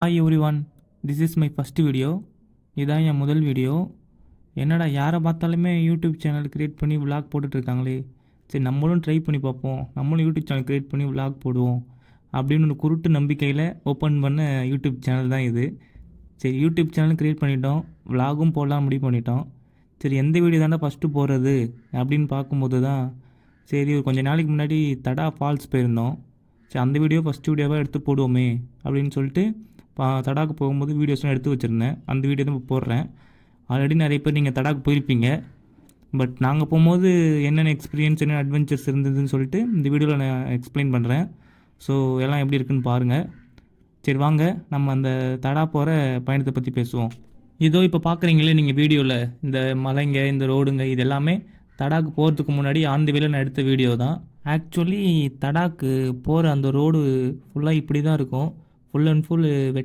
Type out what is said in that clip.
Hi every one, this is my first video. இதான் என் முதல் video. என்னடா யாரை பார்த்தாலுமே யூடியூப் சேனல் க்ரியேட் பண்ணி விலாக் போட்டுட்ருக்காங்களே, சரி நம்மளும் ட்ரை பண்ணி பார்ப்போம், நம்மளும் யூடியூப் சேனல் க்ரியேட் பண்ணி விலாக் போடுவோம் அப்படின்னு ஒரு குருட்டு நம்பிக்கையில் ஓப்பன் பண்ண யூடியூப் சேனல் தான் இது. சரி, யூடியூப் சேனல் க்ரியேட் பண்ணிட்டோம், விலாகும் போடலாம் முடிவு பண்ணிட்டோம். சரி, எந்த வீடியோ தாண்டா ஃபஸ்ட்டு போடுறது அப்படின்னு பார்க்கும்போது தான் சரி கொஞ்சம் நாளைக்கு முன்னாடி தடா ஃபால்ஸ் போயிருந்தோம். சரி, அந்த வீடியோ ஃபஸ்ட்டு வீடியோவாக எடுத்து போடுவோமே அப்படின்னு சொல்லிட்டு தடாக்கு போகும்போது வீடியோஸ்லாம் எடுத்து வச்சுருந்தேன். அந்த வீடியோ தான் இப்போ போடுறேன். ஆல்ரெடி நிறைய பேர் நீங்கள் தடாக்கு போயிருப்பீங்க. பட் நாங்கள் போகும்போது என்னென்ன எக்ஸ்பீரியன்ஸ், என்னென்ன அட்வென்ச்சர்ஸ் இருந்ததுன்னு சொல்லிட்டு இந்த வீடியோவில் நான் எக்ஸ்பிளைன் பண்ணுறேன். ஸோ எல்லாம் எப்படி இருக்குன்னு பாருங்கள். சரி வாங்க, நம்ம அந்த தடா போகிற பயணத்தை பற்றி பேசுவோம். இதோ இப்போ பார்க்குறீங்களே நீங்கள் வீடியோவில், இந்த மலைங்க, இந்த ரோடுங்க, இது எல்லாமே தடாக்கு போகிறதுக்கு முன்னாடி ஆன் தி வேல நான் எடுத்த வீடியோ தான். ஆக்சுவலி தடாக்கு போகிற அந்த ரோடு ஃபுல்லாக இப்படி தான் இருக்கும். ஃபுல் அண்ட் ஃபுல் வெட்ட